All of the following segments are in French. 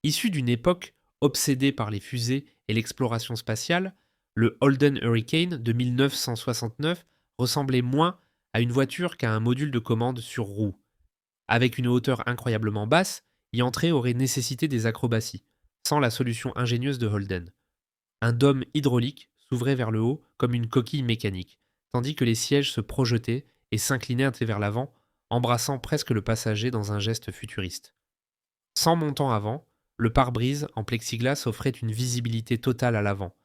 Issu d'une époque obsédée par les fusées et l'exploration spatiale, le Holden Hurricane de 1969 ressemblait moins à une voiture qu'à un module de commande sur roue. Avec une hauteur incroyablement basse, y entrer aurait nécessité des acrobaties, sans la solution ingénieuse de Holden. Un dôme hydraulique s'ouvrait vers le haut comme une coquille mécanique, tandis que les sièges se projetaient et s'inclinaient vers l'avant, embrassant presque le passager dans un geste futuriste. Sans montant avant, le pare-brise en plexiglas offrait une visibilité totale à l'avant,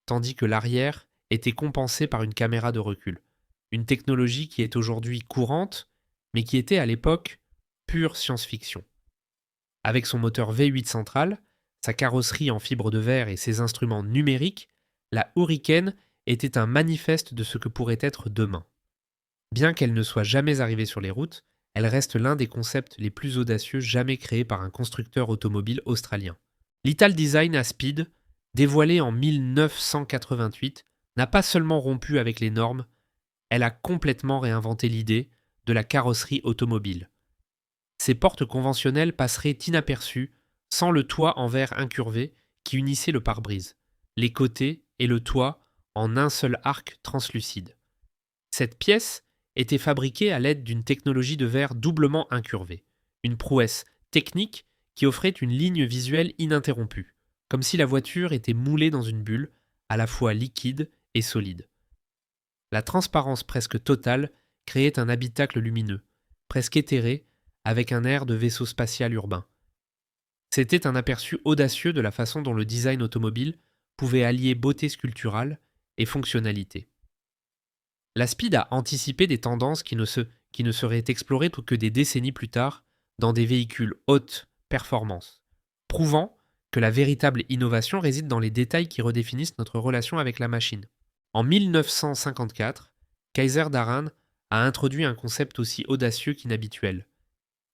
tandis que l'arrière était compensé par une caméra de recul. Une technologie qui est aujourd'hui courante, mais qui était à l'époque pure science-fiction. Avec son moteur V8 central, sa carrosserie en fibre de verre et ses instruments numériques, la Hurricane était un manifeste de ce que pourrait être demain. Bien qu'elle ne soit jamais arrivée sur les routes, elle reste l'un des concepts les plus audacieux jamais créés par un constructeur automobile australien. L'Italdesign à Speed, dévoilée en 1988, n'a pas seulement rompu avec les normes, elle a complètement réinventé l'idée de la carrosserie automobile. Ces portes conventionnelles passeraient inaperçues sans le toit en verre incurvé qui unissait le pare-brise, les côtés et le toit en un seul arc translucide. Cette pièce était fabriquée à l'aide d'une technologie de verre doublement incurvé, une prouesse technique qui offrait une ligne visuelle ininterrompue, comme si la voiture était moulée dans une bulle, à la fois liquide et solide. La transparence presque totale créait un habitacle lumineux, presque éthéré, avec un air de vaisseau spatial urbain. C'était un aperçu audacieux de la façon dont le design automobile pouvait allier beauté sculpturale et fonctionnalité. La Speed a anticipé des tendances qui ne seraient explorées que des décennies plus tard dans des véhicules haute performance, prouvant que la véritable innovation réside dans les détails qui redéfinissent notre relation avec la machine. En 1954, Kaiser Daran a introduit un concept aussi audacieux qu'inhabituel.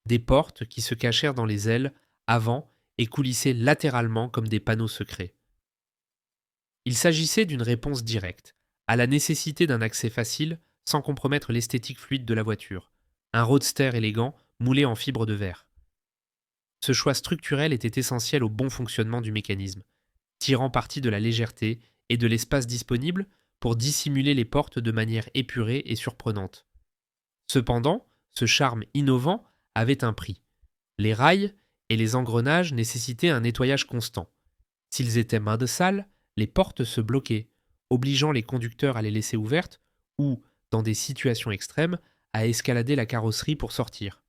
Des portes qui se cachèrent dans les ailes avant et coulissaient latéralement comme des panneaux secrets. Il s'agissait d'une réponse directe à la nécessité d'un accès facile sans compromettre l'esthétique fluide de la voiture. Un roadster élégant moulé en fibre de verre. Ce choix structurel était essentiel au bon fonctionnement du mécanisme, tirant parti de la légèreté et de l'espace disponible pour dissimuler les portes de manière épurée et surprenante. Cependant, ce charme innovant avait un prix. Les rails et les engrenages nécessitaient un nettoyage constant. S'ils étaient mains de salle, les portes se bloquaient, obligeant les conducteurs à les laisser ouvertes ou, dans des situations extrêmes, à escalader la carrosserie pour sortir.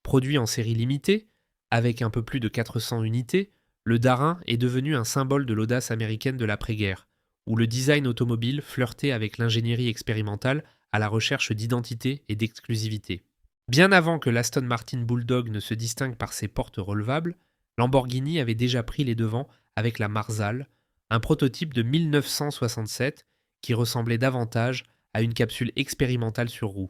Produit en série limitée, avec un peu plus de 400 unités, le Darin est devenu un symbole de l'audace américaine de l'après-guerre, où le design automobile flirtait avec l'ingénierie expérimentale à la recherche d'identité et d'exclusivité. Bien avant que l'Aston Martin Bulldog ne se distingue par ses portes relevables, Lamborghini avait déjà pris les devants avec la Marzal, un prototype de 1967 qui ressemblait davantage à une capsule expérimentale sur roue.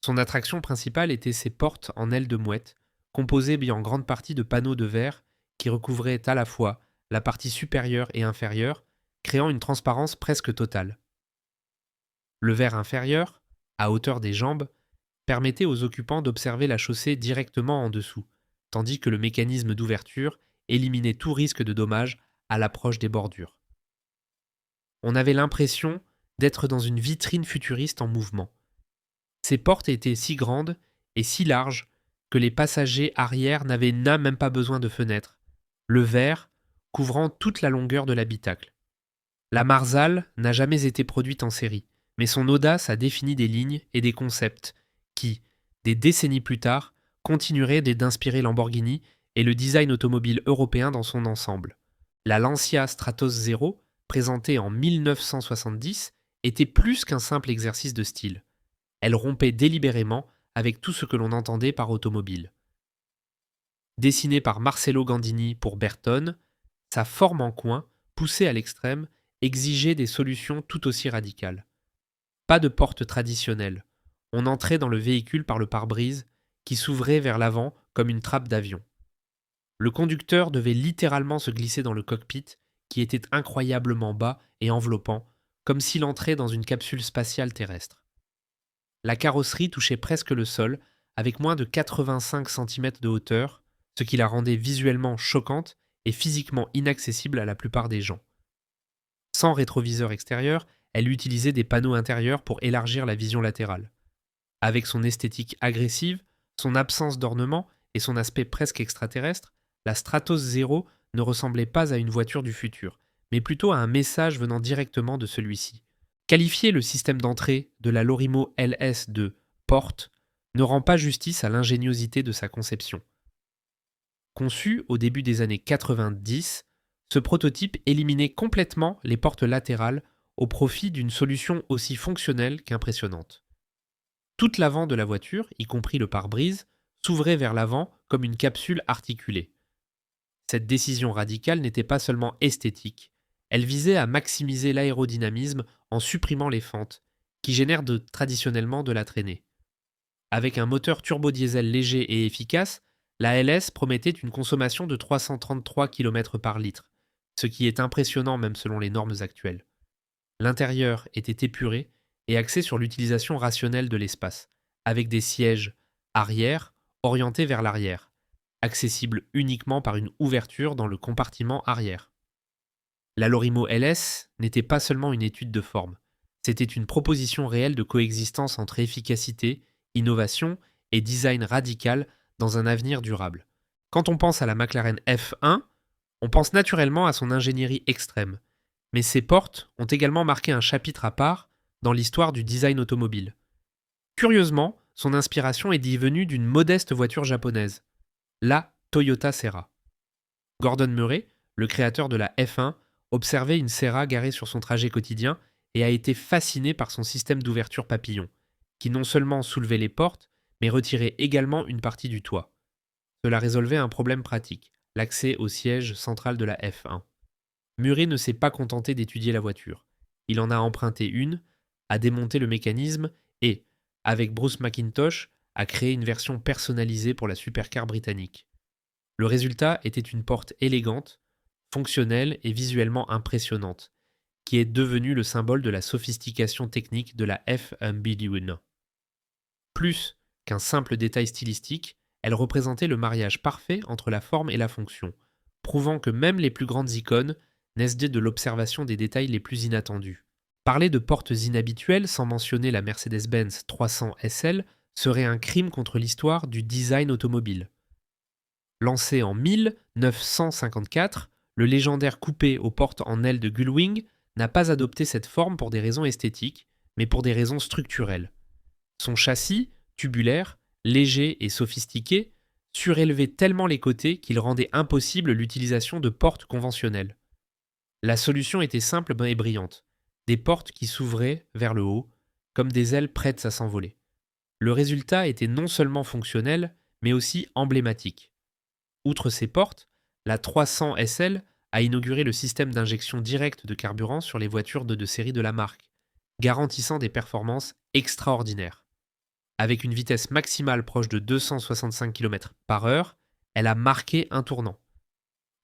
Son attraction principale était ses portes en aile de mouette, composées en grande partie de panneaux de verre qui recouvraient à la fois la partie supérieure et inférieure, créant une transparence presque totale. Le verre inférieur, à hauteur des jambes, permettait aux occupants d'observer la chaussée directement en dessous, tandis que le mécanisme d'ouverture éliminait tout risque de dommage à l'approche des bordures. On avait l'impression d'être dans une vitrine futuriste en mouvement. Ces portes étaient si grandes et si larges que les passagers arrière n'avaient même pas besoin de fenêtres, le verre couvrant toute la longueur de l'habitacle. La Marzal n'a jamais été produite en série, mais son audace a défini des lignes et des concepts qui, des décennies plus tard, continueraient d'inspirer Lamborghini et le design automobile européen dans son ensemble. La Lancia Stratos Zero, présentée en 1970, était plus qu'un simple exercice de style. Elle rompait délibérément avec tout ce que l'on entendait par automobile. Dessinée par Marcello Gandini pour Bertone, sa forme en coin, poussée à l'extrême, exigeait des solutions tout aussi radicales. Pas de porte traditionnelle. On entrait dans le véhicule par le pare-brise qui s'ouvrait vers l'avant comme une trappe d'avion. Le conducteur devait littéralement se glisser dans le cockpit qui était incroyablement bas et enveloppant, comme s'il entrait dans une capsule spatiale terrestre. La carrosserie touchait presque le sol, avec moins de 85 cm de hauteur, ce qui la rendait visuellement choquante et physiquement inaccessible à la plupart des gens. Sans rétroviseur extérieur, elle utilisait des panneaux intérieurs pour élargir la vision latérale. Avec son esthétique agressive, son absence d'ornement et son aspect presque extraterrestre, la Stratos Zero ne ressemblait pas à une voiture du futur, mais plutôt à un message venant directement de celui-ci. Qualifier le système d'entrée de la Lorimo LS de porte ne rend pas justice à l'ingéniosité de sa conception. Conçu au début des années 90, ce prototype éliminait complètement les portes latérales au profit d'une solution aussi fonctionnelle qu'impressionnante. Toute l'avant de la voiture, y compris le pare-brise, s'ouvrait vers l'avant comme une capsule articulée. Cette décision radicale n'était pas seulement esthétique, elle visait à maximiser l'aérodynamisme en supprimant les fentes, qui génèrent traditionnellement de la traînée. Avec un moteur turbodiesel léger et efficace, la LS promettait une consommation de 333 km par litre, ce qui est impressionnant même selon les normes actuelles. L'intérieur était épuré et axé sur l'utilisation rationnelle de l'espace, avec des sièges arrière orientés vers l'arrière, accessibles uniquement par une ouverture dans le compartiment arrière. La Lorimo LS n'était pas seulement une étude de forme, c'était une proposition réelle de coexistence entre efficacité, innovation et design radical dans un avenir durable. Quand on pense à la McLaren F1, on pense naturellement à son ingénierie extrême, mais ces portes ont également marqué un chapitre à part dans l'histoire du design automobile. Curieusement, son inspiration est venue d'une modeste voiture japonaise, la Toyota Serra. Gordon Murray, le créateur de la F1, observait une Serra garée sur son trajet quotidien et a été fasciné par son système d'ouverture papillon, qui non seulement soulevait les portes, mais retirait également une partie du toit. Cela résolvait un problème pratique, l'accès au siège central de la F1. Murray ne s'est pas contenté d'étudier la voiture. Il en a emprunté une, a démonté le mécanisme et, avec Bruce McIntosh, a créé une version personnalisée pour la supercar britannique. Le résultat était une porte élégante, fonctionnelle et visuellement impressionnante, qui est devenue le symbole de la sophistication technique de la F1. Plus qu'un simple détail stylistique, elle représentait le mariage parfait entre la forme et la fonction, prouvant que même les plus grandes icônes naissent de l'observation des détails les plus inattendus. Parler de portes inhabituelles sans mentionner la Mercedes-Benz 300 SL serait un crime contre l'histoire du design automobile. Lancé en 1954, le légendaire coupé aux portes en aile de Gullwing n'a pas adopté cette forme pour des raisons esthétiques, mais pour des raisons structurelles. Son châssis, tubulaire, léger et sophistiqué, surélevait tellement les côtés qu'il rendait impossible l'utilisation de portes conventionnelles. La solution était simple et brillante. Des portes qui s'ouvraient vers le haut, comme des ailes prêtes à s'envoler. Le résultat était non seulement fonctionnel, mais aussi emblématique. Outre ces portes, la 300 SL a inauguré le système d'injection directe de carburant sur les voitures de série de la marque, garantissant des performances extraordinaires. Avec une vitesse maximale proche de 265 km/h, elle a marqué un tournant.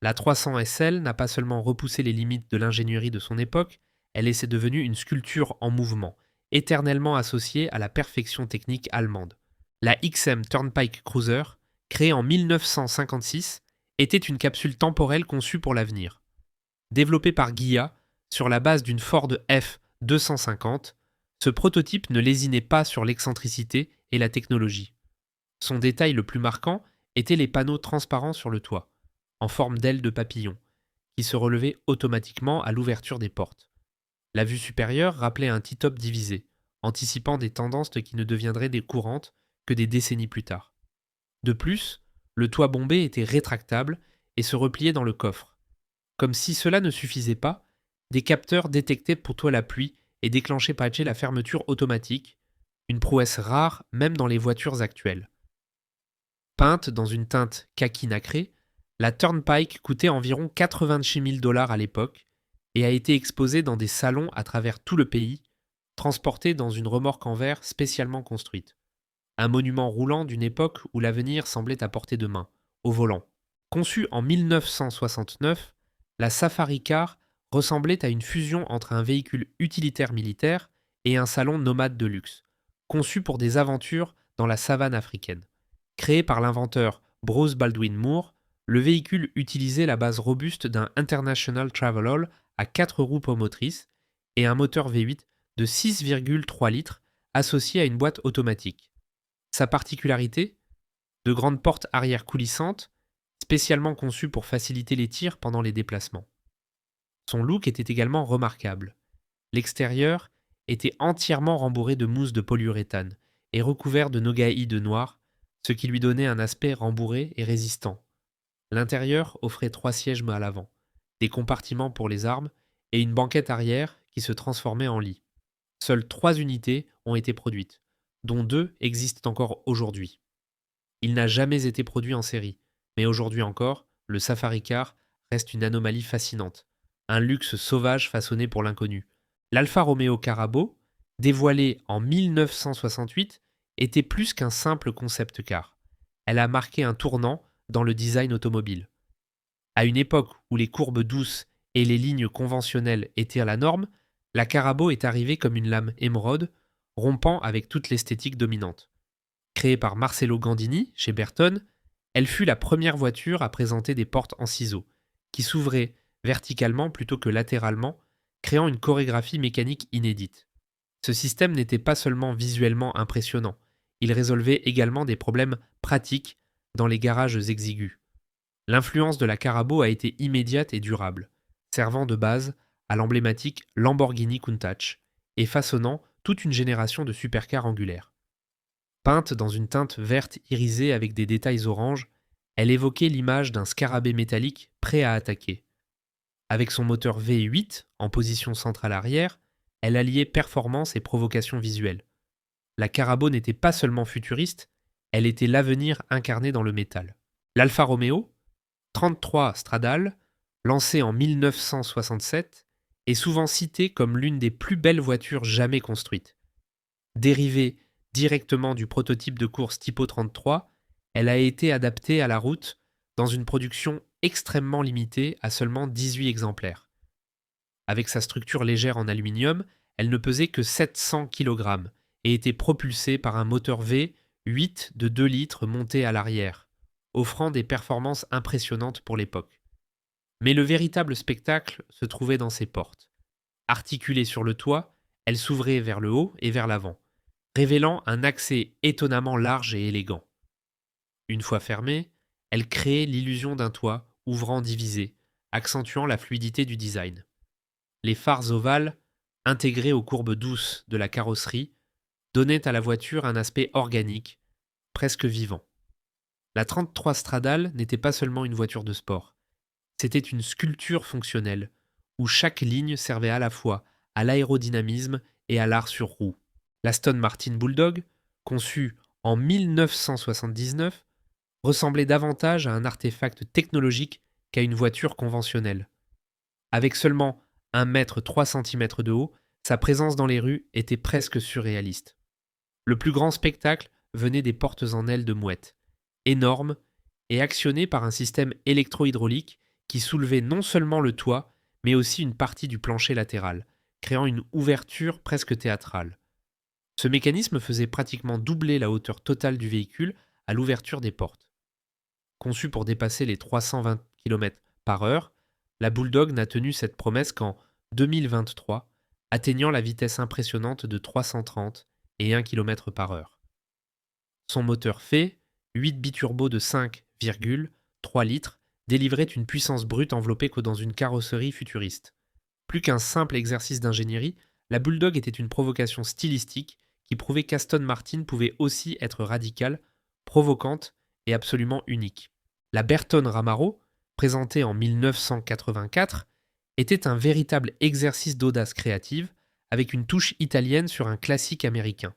La 300 SL n'a pas seulement repoussé les limites de l'ingénierie de son époque, elle est devenue une sculpture en mouvement, éternellement associée à la perfection technique allemande. La XM Turnpike Cruiser, créée en 1956, était une capsule temporelle conçue pour l'avenir. Développée par Ghia sur la base d'une Ford F250, ce prototype ne lésinait pas sur l'excentricité et la technologie. Son détail le plus marquant était les panneaux transparents sur le toit, en forme d'aile de papillon, qui se relevaient automatiquement à l'ouverture des portes. La vue supérieure rappelait un T-top divisé, anticipant des tendances qui ne deviendraient des courantes que des décennies plus tard. De plus, le toit bombé était rétractable et se repliait dans le coffre. Comme si cela ne suffisait pas, des capteurs détectaient pour toi la pluie et déclenchaient la fermeture automatique, une prouesse rare même dans les voitures actuelles. Peinte dans une teinte kaki nacré, la Turnpike coûtait environ 86 000 $ à l'époque et a été exposée dans des salons à travers tout le pays, transportée dans une remorque en verre spécialement construite. Un monument roulant d'une époque où l'avenir semblait à portée de main, au volant. Conçue en 1969, la Safari Car ressemblait à une fusion entre un véhicule utilitaire militaire et un salon nomade de luxe, conçu pour des aventures dans la savane africaine. Créée par l'inventeur Brose Baldwin Moore, le véhicule utilisait la base robuste d'un International Travelall à 4 roues motrices et un moteur V8 de 6,3 litres associé à une boîte automatique. Sa particularité, de grandes portes arrière coulissantes, spécialement conçues pour faciliter les tirs pendant les déplacements. Son look était également remarquable. L'extérieur était entièrement rembourré de mousse de polyuréthane et recouvert de nogaï de noir, ce qui lui donnait un aspect rembourré et résistant. L'intérieur offrait 3 sièges à l'avant, des compartiments pour les armes et une banquette arrière qui se transformait en lit. Seules 3 unités ont été produites, dont 2 existent encore aujourd'hui. Il n'a jamais été produit en série, mais aujourd'hui encore, le Safari Car reste une anomalie fascinante, un luxe sauvage façonné pour l'inconnu. L'Alfa Romeo Carabo, dévoilée en 1968, était plus qu'un simple concept car. Elle a marqué un tournant dans le design automobile. À une époque où les courbes douces et les lignes conventionnelles étaient à la norme, la Carabo est arrivée comme une lame émeraude, rompant avec toute l'esthétique dominante. Créée par Marcello Gandini chez Bertone, elle fut la première voiture à présenter des portes en ciseaux, qui s'ouvraient verticalement plutôt que latéralement, créant une chorégraphie mécanique inédite. Ce système n'était pas seulement visuellement impressionnant, il résolvait également des problèmes pratiques dans les garages exigus. L'influence de la Carabo a été immédiate et durable, servant de base à l'emblématique Lamborghini Countach et façonnant toute une génération de supercars angulaires. Peinte dans une teinte verte irisée avec des détails orange, elle évoquait l'image d'un scarabée métallique prêt à attaquer. Avec son moteur V8 en position centrale arrière, elle alliait performance et provocation visuelle. La Carabo n'était pas seulement futuriste, elle était l'avenir incarné dans le métal. L'Alfa Romeo, 33 Stradale, lancée en 1967, est souvent citée comme l'une des plus belles voitures jamais construites. Dérivée directement du prototype de course Tipo 33, elle a été adaptée à la route dans une production extrêmement limitée à seulement 18 exemplaires. Avec sa structure légère en aluminium, elle ne pesait que 700 kg et était propulsée par un moteur V8 de 2 litres monté à l'arrière, offrant des performances impressionnantes pour l'époque. Mais le véritable spectacle se trouvait dans ses portes. Articulée sur le toit, elle s'ouvrait vers le haut et vers l'avant, révélant un accès étonnamment large et élégant. Une fois fermée, elle créait l'illusion d'un toit ouvrant divisé, accentuant la fluidité du design. Les phares ovales, intégrés aux courbes douces de la carrosserie, donnaient à la voiture un aspect organique, presque vivant. La 33 Stradale n'était pas seulement une voiture de sport, c'était une sculpture fonctionnelle, où chaque ligne servait à la fois à l'aérodynamisme et à l'art sur roue. L'Aston Martin Bulldog, conçue en 1979, ressemblait davantage à un artefact technologique qu'à une voiture conventionnelle. Avec seulement 1,3 m de haut, sa présence dans les rues était presque surréaliste. Le plus grand spectacle venait des portes en aile de mouette, énormes et actionnées par un système électro-hydraulique qui soulevait non seulement le toit, mais aussi une partie du plancher latéral, créant une ouverture presque théâtrale. Ce mécanisme faisait pratiquement doubler la hauteur totale du véhicule à l'ouverture des portes. Conçue pour dépasser les 320 km/h, la Bulldog n'a tenu cette promesse qu'en 2023, atteignant la vitesse impressionnante de 330 et 1 km/h. Son moteur fait 8 biturbos de 5,3 litres délivrait une puissance brute enveloppée que dans une carrosserie futuriste. Plus qu'un simple exercice d'ingénierie, la Bulldog était une provocation stylistique qui prouvait qu'Aston Martin pouvait aussi être radicale, provocante et absolument unique. La Bertone Ramaro, présentée en 1984, était un véritable exercice d'audace créative avec une touche italienne sur un classique américain.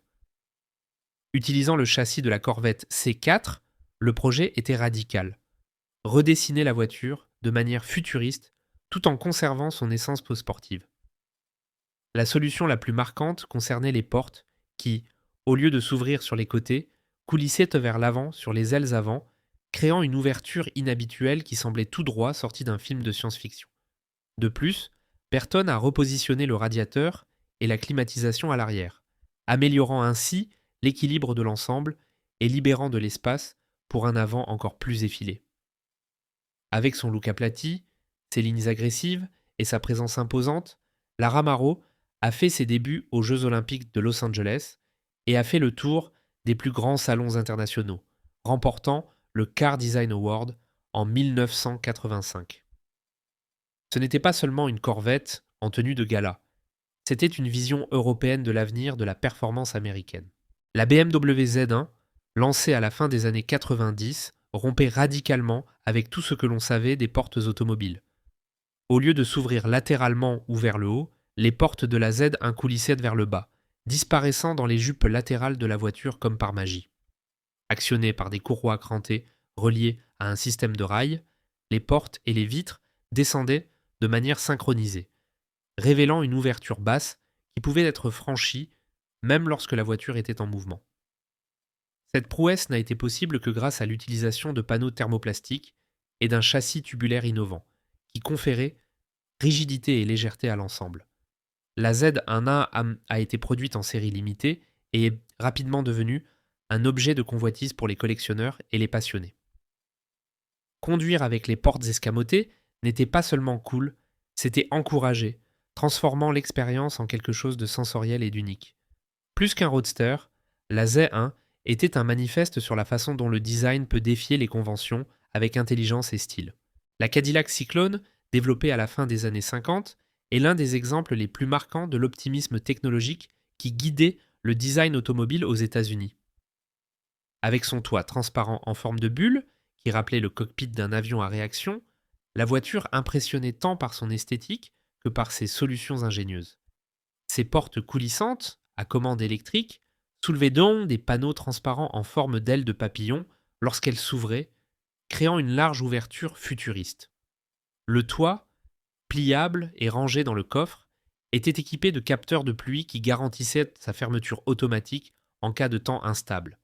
Utilisant le châssis de la Corvette C4, le projet était radical. Redessiner la voiture de manière futuriste tout en conservant son essence sportive. La solution la plus marquante concernait les portes qui, au lieu de s'ouvrir sur les côtés, coulissaient vers l'avant sur les ailes avant, créant une ouverture inhabituelle qui semblait tout droit sortie d'un film de science-fiction. De plus, Bertone a repositionné le radiateur et la climatisation à l'arrière, améliorant ainsi l'équilibre de l'ensemble et libérant de l'espace pour un avant encore plus effilé. Avec son look aplati, ses lignes agressives et sa présence imposante, la Ramaro a fait ses débuts aux Jeux Olympiques de Los Angeles et a fait le tour des plus grands salons internationaux, remportant le Car Design Award en 1985. Ce n'était pas seulement une Corvette en tenue de gala, c'était une vision européenne de l'avenir de la performance américaine. La BMW Z1, lancée à la fin des années 90, rompait radicalement avec tout ce que l'on savait des portes automobiles. Au lieu de s'ouvrir latéralement ou vers le haut, les portes de la Z1 coulissaient vers le bas, disparaissant dans les jupes latérales de la voiture comme par magie. Actionnées par des courroies crantées reliées à un système de rails, les portes et les vitres descendaient de manière synchronisée, révélant une ouverture basse qui pouvait être franchie même lorsque la voiture était en mouvement. Cette prouesse n'a été possible que grâce à l'utilisation de panneaux thermoplastiques et d'un châssis tubulaire innovant, qui conférait rigidité et légèreté à l'ensemble. La Z1A a été produite en série limitée et est rapidement devenue un objet de convoitise pour les collectionneurs et les passionnés. Conduire avec les portes escamotées n'était pas seulement cool, c'était encouragé, transformant l'expérience en quelque chose de sensoriel et d'unique. Plus qu'un roadster, la Z1 était un manifeste sur la façon dont le design peut défier les conventions avec intelligence et style. La Cadillac Cyclone, développée à la fin des années 50, est l'un des exemples les plus marquants de l'optimisme technologique qui guidait le design automobile aux États-Unis. Avec son toit transparent en forme de bulle, qui rappelait le cockpit d'un avion à réaction, la voiture impressionnait tant par son esthétique que par ses solutions ingénieuses. Ses portes coulissantes, à commande électrique, soulevaient donc des panneaux transparents en forme d'ailes de papillon lorsqu'elles s'ouvraient, créant une large ouverture futuriste. Le toit, pliable et rangé dans le coffre, était équipé de capteurs de pluie qui garantissaient sa fermeture automatique en cas de temps instable.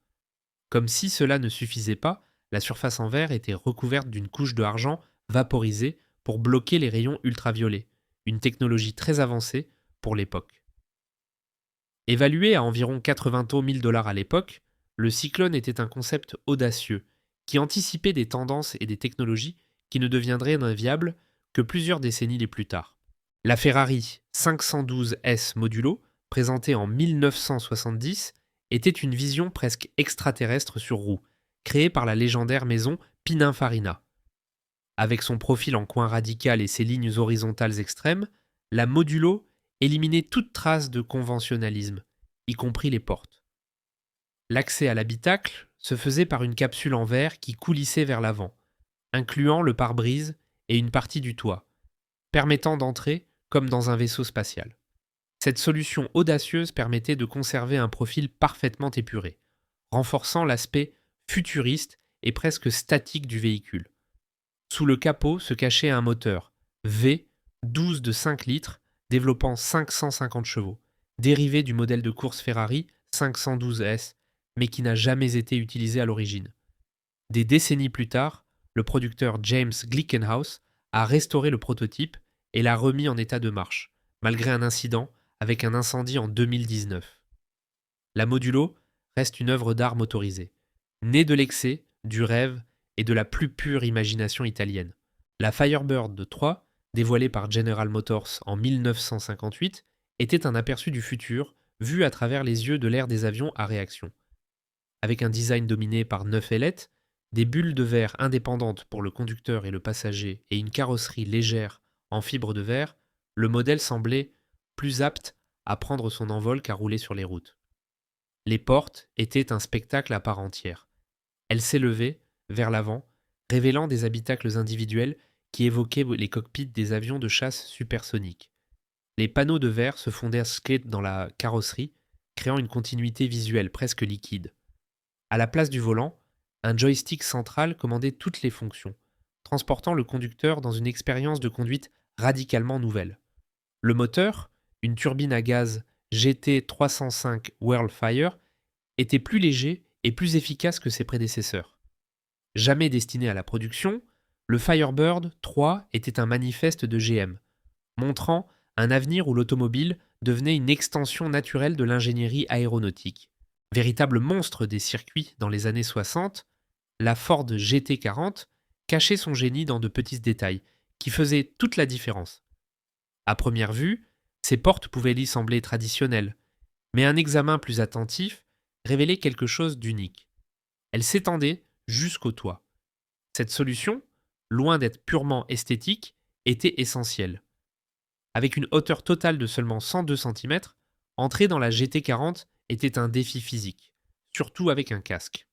Comme si cela ne suffisait pas, la surface en verre était recouverte d'une couche de argent vaporisée pour bloquer les rayons ultraviolets, une technologie très avancée pour l'époque. Évalué à environ 80 000 $ à l'époque, le Cyclone était un concept audacieux qui anticipait des tendances et des technologies qui ne deviendraient inviables que plusieurs décennies plus tard. La Ferrari 512S Modulo, présentée en 1970, était une vision presque extraterrestre sur roue, créée par la légendaire maison Pininfarina. Avec son profil en coin radical et ses lignes horizontales extrêmes, la Modulo éliminait toute trace de conventionnalisme, y compris les portes. L'accès à l'habitacle se faisait par une capsule en verre qui coulissait vers l'avant, incluant le pare-brise et une partie du toit, permettant d'entrer comme dans un vaisseau spatial. Cette solution audacieuse permettait de conserver un profil parfaitement épuré, renforçant l'aspect futuriste et presque statique du véhicule. Sous le capot se cachait un moteur V12 de 5 litres développant 550 chevaux, dérivé du modèle de course Ferrari 512S, mais qui n'a jamais été utilisé à l'origine. Des décennies plus tard, le producteur James Glickenhaus a restauré le prototype et l'a remis en état de marche, malgré un incident avec un incendie en 2019. La Modulo reste une œuvre d'art motorisée, née de l'excès, du rêve et de la plus pure imagination italienne. La Firebird de 3, dévoilée par General Motors en 1958, était un aperçu du futur vu à travers les yeux de l'ère des avions à réaction. Avec un design dominé par 9 ailettes, des bulles de verre indépendantes pour le conducteur et le passager et une carrosserie légère en fibre de verre, le modèle semblait plus apte à prendre son envol qu'à rouler sur les routes. Les portes étaient un spectacle à part entière. Elles s'élevaient vers l'avant, révélant des habitacles individuels qui évoquaient les cockpits des avions de chasse supersoniques. Les panneaux de verre se fondaient dans la carrosserie, créant une continuité visuelle presque liquide. À la place du volant, un joystick central commandait toutes les fonctions, transportant le conducteur dans une expérience de conduite radicalement nouvelle. Le moteur, une turbine à gaz GT305 Whirlfire, était plus léger et plus efficace que ses prédécesseurs. Jamais destiné à la production, le Firebird 3 était un manifeste de GM, montrant un avenir où l'automobile devenait une extension naturelle de l'ingénierie aéronautique. Véritable monstre des circuits dans les années 60, la Ford GT40 cachait son génie dans de petits détails qui faisaient toute la différence. À première vue, ces portes pouvaient lui sembler traditionnelles, mais un examen plus attentif révélait quelque chose d'unique. Elles s'étendaient jusqu'au toit. Cette solution, loin d'être purement esthétique, était essentielle. Avec une hauteur totale de seulement 102 cm, entrer dans la GT40 était un défi physique, surtout avec un casque.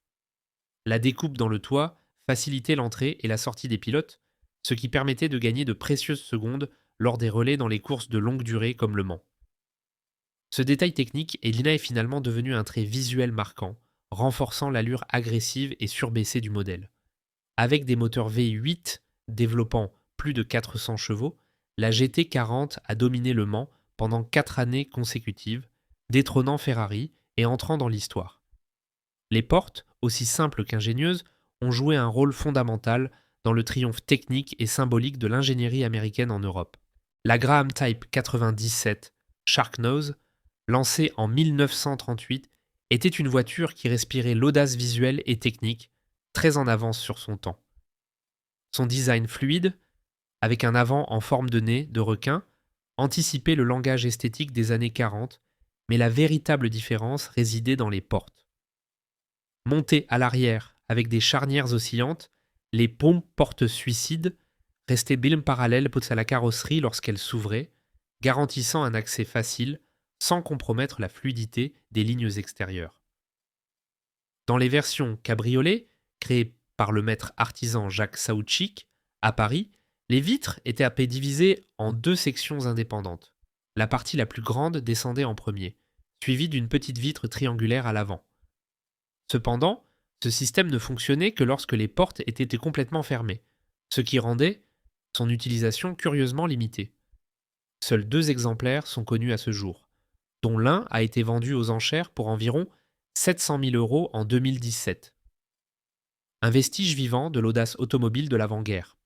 La découpe dans le toit facilitait l'entrée et la sortie des pilotes, ce qui permettait de gagner de précieuses secondes lors des relais dans les courses de longue durée comme Le Mans. Ce détail technique est finalement devenu un trait visuel marquant, renforçant l'allure agressive et surbaissée du modèle. Avec des moteurs V8 développant plus de 400 chevaux, la GT40 a dominé Le Mans pendant 4 années consécutives, détrônant Ferrari et entrant dans l'histoire. Les portes, aussi simples qu'ingénieuses, ont joué un rôle fondamental dans le triomphe technique et symbolique de l'ingénierie américaine en Europe. La Graham Type 97 Sharknose, lancée en 1938, était une voiture qui respirait l'audace visuelle et technique, très en avance sur son temps. Son design fluide, avec un avant en forme de nez de requin, anticipait le langage esthétique des années 40, mais la véritable différence résidait dans les portes. Montées à l'arrière avec des charnières oscillantes, les pompes porte-suicides restaient bien parallèles à la carrosserie lorsqu'elles s'ouvraient, garantissant un accès facile sans compromettre la fluidité des lignes extérieures. Dans les versions cabriolet, créées par le maître artisan Jacques Saoutchik, à Paris, les vitres étaient divisées en 2 sections indépendantes. La partie la plus grande descendait en premier, suivie d'une petite vitre triangulaire à l'avant. Cependant, ce système ne fonctionnait que lorsque les portes étaient complètement fermées, ce qui rendait son utilisation curieusement limitée. Seuls 2 exemplaires sont connus à ce jour, dont l'un a été vendu aux enchères pour environ 700 000 € en 2017. Un vestige vivant de l'audace automobile de l'avant-guerre.